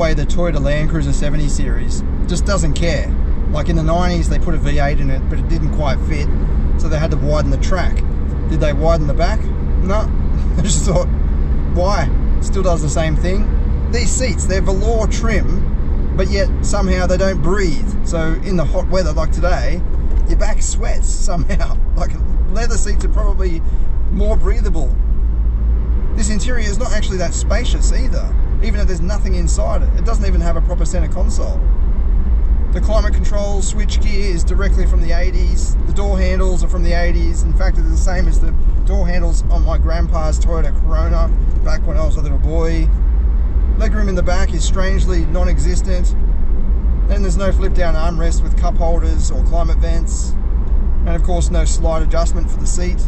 way the Toyota LandCruiser 70 series just doesn't care. Like in the 90s, they put a V8 in it, but it didn't quite fit, so they had to widen the track. Did they widen the back? No. I just thought, why? Still does the same thing. These seats, they're velour trim, but yet somehow they don't breathe. So in the hot weather like today, your back sweats somehow. Like leather seats are probably more breathable. This interior is not actually that spacious either, even though there's nothing inside it. It doesn't even have a proper center console. The climate control switchgear is directly from the 80s. The door handles are from the 80s. In fact, they're the same as the door handles on my grandpa's Toyota Corona back when I was a little boy. Legroom in the back is strangely non-existent. Then there's no flip-down armrest with cup holders or climate vents. And of course, no slide adjustment for the seat.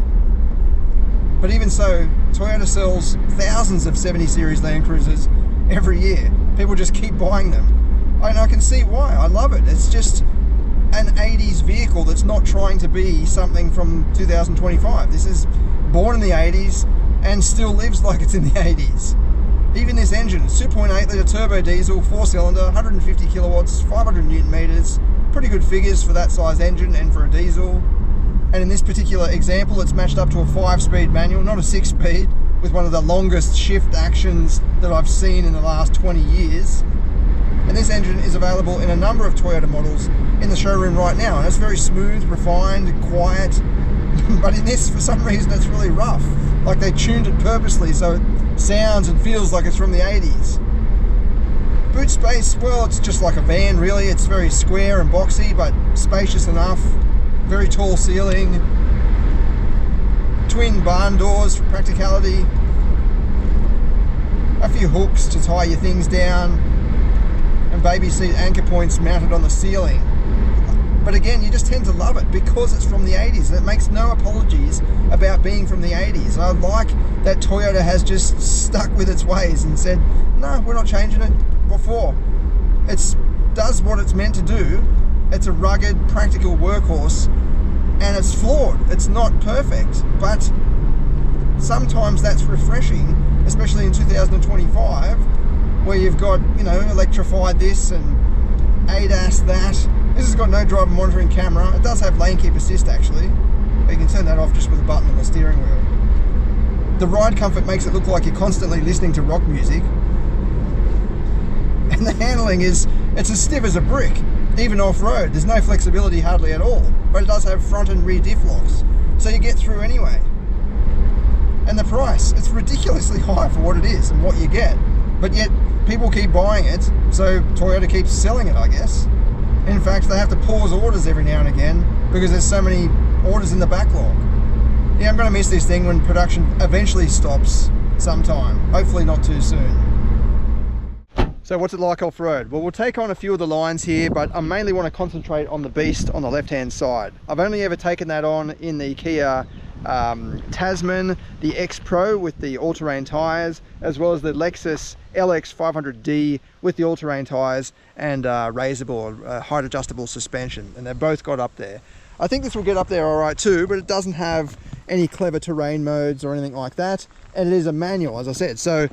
But even so, Toyota sells thousands of 70 series Land Cruisers every year. People just keep buying them. And I can see why. I love it. It's just an 80s vehicle that's not trying to be something from 2025. This is born in the 80s and still lives like it's in the 80s. Even this engine, 2.8 litre turbo diesel, 4-cylinder, 150 kilowatts, 500 newton meters. Pretty good figures for that size engine and for a diesel. And in this particular example, it's matched up to a 5-speed manual, not a 6-speed, with one of the longest shift actions that I've seen in the last 20 years. And this engine is available in a number of Toyota models in the showroom right now. And it's very smooth, refined, quiet. But in this, for some reason, it's really rough. Like they tuned it purposely so it sounds and feels like it's from the 80s. Boot space, well, it's just like a van, really. It's very square and boxy, but spacious enough. Very tall ceiling. Twin barn doors for practicality. A few hooks to tie your things down. And baby seat anchor points mounted on the ceiling. But again, you just tend to love it because it's from the 80s and it makes no apologies about being from the 80s. And I like that Toyota has just stuck with its ways and said, no, we're not changing it. What for? It does what it's meant to do. It's a rugged, practical workhorse and it's flawed. It's not perfect, but sometimes that's refreshing, especially in 2025. Where you've got, you know, electrified this and ADAS that. This has got no driver monitoring camera. It does have lane keep assist actually, but you can turn that off just with a button on the steering wheel. The ride comfort makes it look like you're constantly listening to rock music. And the handling is, it's as stiff as a brick, even off-road. There's no flexibility hardly at all, but it does have front and rear diff locks, so you get through anyway. And the price, it's ridiculously high for what it is and what you get. But yet, people keep buying it, so Toyota keeps selling it, I guess. In fact, they have to pause orders every now and again because there's so many orders in the backlog. Yeah, I'm going to miss this thing when production eventually stops sometime. Hopefully not too soon. So what's it like off-road? Well, we'll take on a few of the lines here, but I mainly want to concentrate on the beast on the left-hand side. I've only ever taken that on in the Kia Tasman, the X Pro with the all-terrain tyres, as well as the Lexus LX 500D with the all-terrain tyres and raisable, height adjustable suspension, and they've both got up there. I think this will get up there all right too, but it doesn't have any clever terrain modes or anything like that, and it is a manual, as I said, so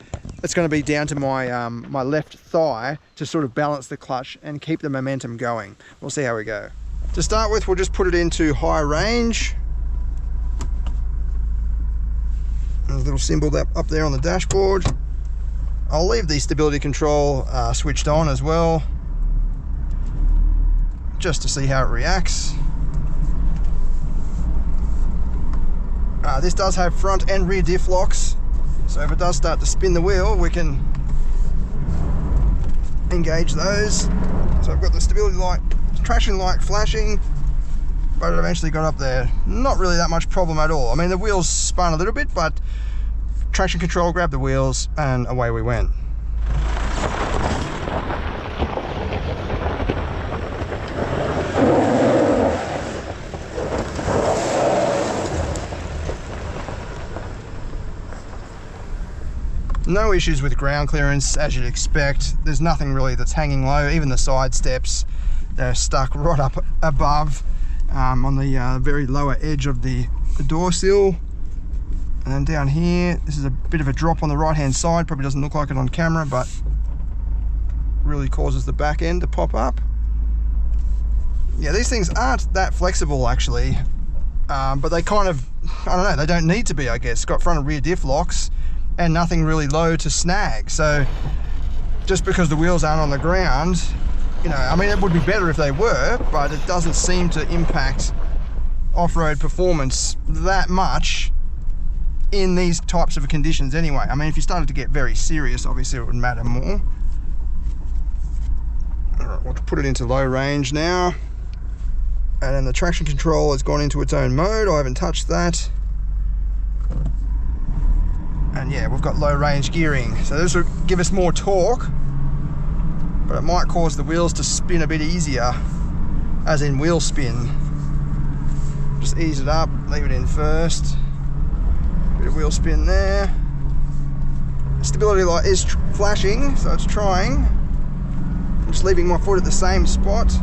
it's going to be down to my my left thigh to sort of balance the clutch and keep the momentum going. We'll see how we go. To start with, we'll just put it into high range. There's a little symbol up there on the dashboard. I'll leave the stability control switched on as well, just to see how it reacts. This does have front and rear diff locks, so if it does start to spin the wheel, we can engage those. So I've got the stability light, traction light flashing, but it eventually got up there. Not really that much problem at all. I mean, the wheels spun a little bit, but traction control grabbed the wheels and away we went. No issues with ground clearance, as you'd expect. There's nothing really that's hanging low. Even the side steps, they're stuck right up above on the very lower edge of the door sill. And then down here, this is a bit of a drop on the right hand side. Probably doesn't look like it on camera, but really causes the back end to pop up. Yeah, these things aren't that flexible actually, but they kind of, I don't know, they don't need to be, I guess. Got front and rear diff locks and nothing really low to snag. So just because the wheels aren't on the ground, you know, I mean, it would be better if they were, but it doesn't seem to impact off-road performance that much in these types of conditions anyway. I mean, if you started to get very serious, obviously it would matter more. All right, we'll put it into low range now. And then the traction control has gone into its own mode. I haven't touched that. And yeah, we've got low range gearing. So this will give us more torque, but it might cause the wheels to spin a bit easier, as in wheel spin. Just ease it up, leave it in first. Bit of wheel spin there. Stability light is flashing, so it's trying. I'm just leaving my foot at the same spot.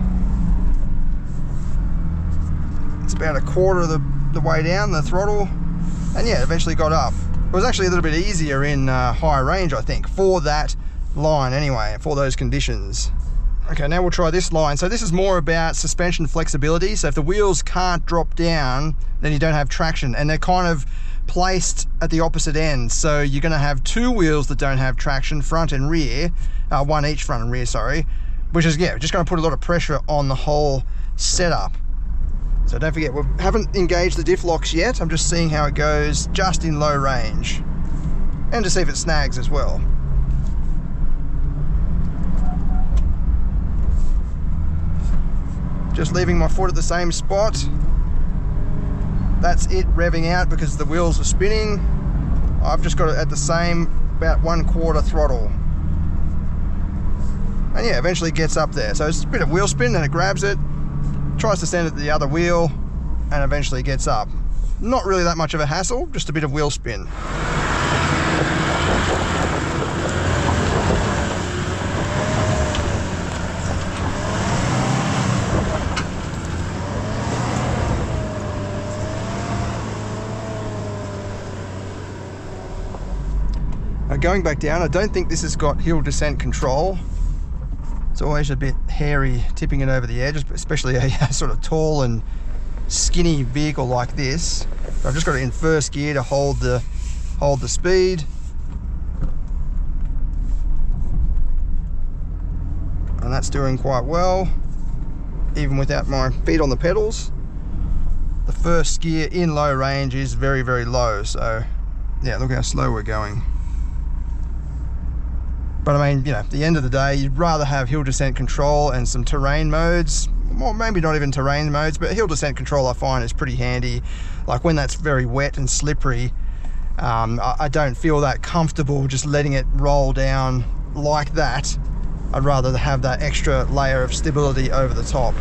It's about a quarter of the way down the throttle, and yeah, eventually got up. It was actually a little bit easier in higher range, I think, for that line anyway, for those conditions. Okay, now we'll try this line. So this is more about suspension flexibility. So if the wheels can't drop down, then you don't have traction, and they're kind of placed at the opposite end. So you're going to have two wheels that don't have traction, front and rear, one each front and rear, sorry, which is, yeah, just going to put a lot of pressure on the whole setup. So don't forget, we haven't engaged the diff locks yet. I'm just seeing how it goes just in low range, and to see if it snags as well. Just leaving my foot at the same spot. That's it revving out because the wheels are spinning. I've just got it at the same, about 1/4 throttle. And yeah, eventually gets up there. So it's a bit of wheel spin, then it grabs it, tries to send it to the other wheel, and eventually gets up. Not really that much of a hassle, just a bit of wheel spin. Going back down, I don't think this has got hill descent control. It's always a bit hairy tipping it over the edge, especially a sort of tall and skinny vehicle like this. But I've just got it in first gear to hold the speed. And that's doing quite well, even without my feet on the pedals. The first gear in low range is very, very low. So yeah, look how slow we're going. But I mean, you know, at the end of the day, you'd rather have hill descent control and some terrain modes. Well, maybe not even terrain modes, but hill descent control I find is pretty handy. Like when that's very wet and slippery, I don't feel that comfortable just letting it roll down like that. I'd rather have that extra layer of stability over the top.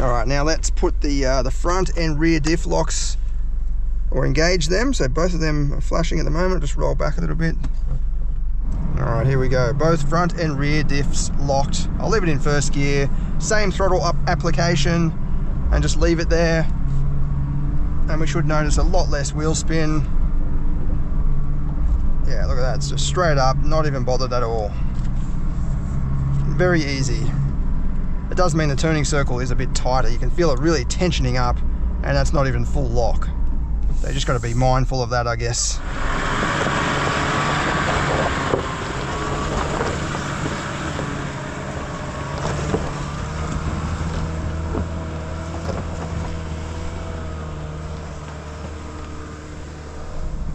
All right, now let's put the front and rear diff locks, or engage them. So both of them are flashing at the moment. Just roll back a little bit. All right, here we go. Both front and rear diffs locked. I'll leave it in first gear. Same throttle up application, and just leave it there. And we should notice a lot less wheel spin. Yeah, look at that. It's just straight up, not even bothered at all. Very easy. It does mean the turning circle is a bit tighter. You can feel it really tensioning up, and that's not even full lock. They just got to be mindful of that, I guess.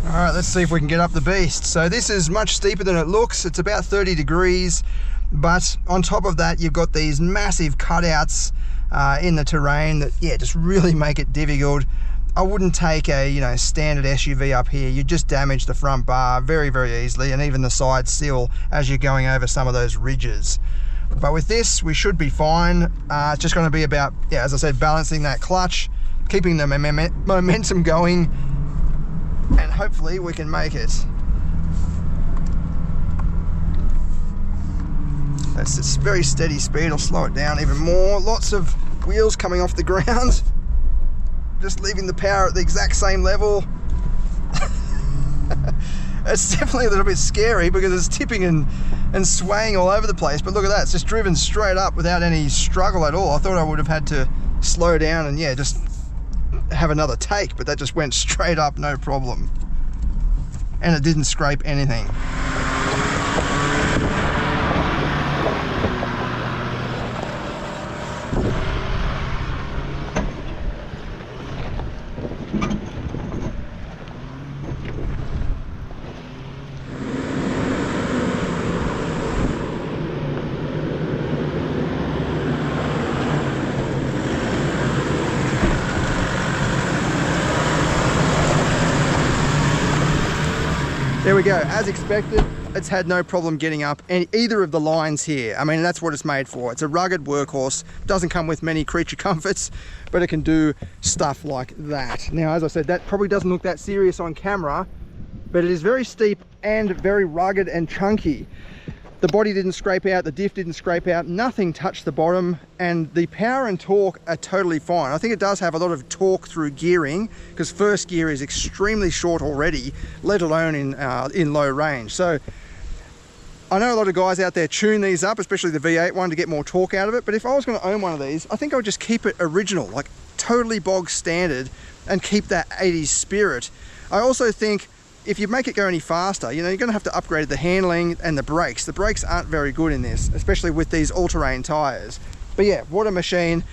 All right, let's see if we can get up the beast. So this is much steeper than it looks. It's about 30 degrees, but on top of that, you've got these massive cutouts in the terrain that, yeah, just really make it difficult. I wouldn't take a, you know, standard SUV up here. You just damage the front bar very, very easily, and even the side sill as you're going over some of those ridges. But with this, we should be fine. It's just going to be about, yeah, as I said, balancing that clutch, keeping the momentum going, and hopefully we can make it. That's just very steady speed. I'll slow it down even more. Lots of wheels coming off the ground. Just leaving the power at the exact same level. It's definitely a little bit scary because it's tipping and swaying all over the place. But look at that, it's just driven straight up without any struggle at all. I thought I would have had to slow down and yeah, just have another take, but that just went straight up, no problem. And it didn't scrape anything. There we go, as expected, it's had no problem getting up either of the lines here. I mean, that's what it's made for. It's a rugged workhorse, doesn't come with many creature comforts, but it can do stuff like that. Now, as I said, that probably doesn't look that serious on camera, but it is very steep and very rugged and chunky. The body didn't scrape out, the diff didn't scrape out, nothing touched the bottom, and the power and torque are totally fine. I think it does have a lot of torque through gearing, because first gear is extremely short already, let alone in low range. So I know a lot of guys out there tune these up, especially the V8 one, to get more torque out of it, but if I was going to own one of these, I think I would just keep it original, like totally bog standard, and keep that 80s spirit. I also think if you make it go any faster, you know, you're going to have to upgrade the handling and the brakes. The brakes aren't very good in this, especially with these all-terrain tires. But yeah, what a machine.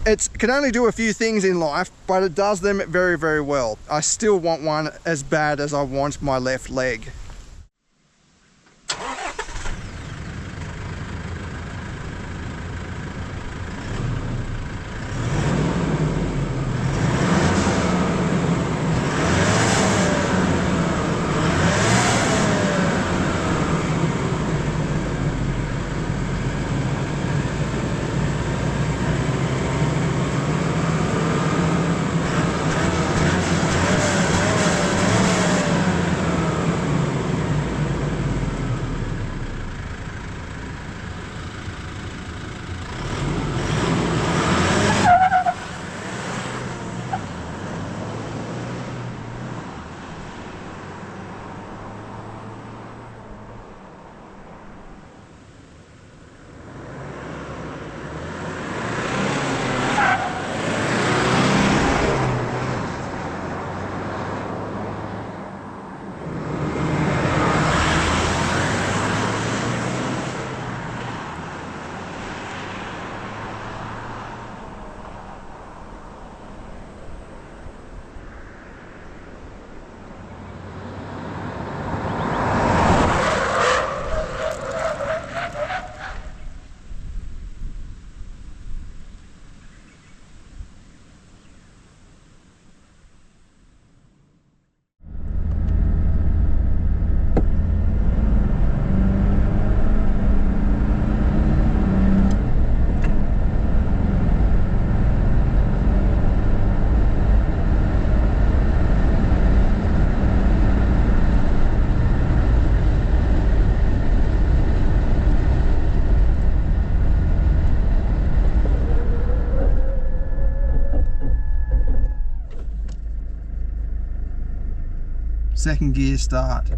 It can only do a few things in life, but it does them very, very well. I still want one as bad as I want my left leg. Second gear start.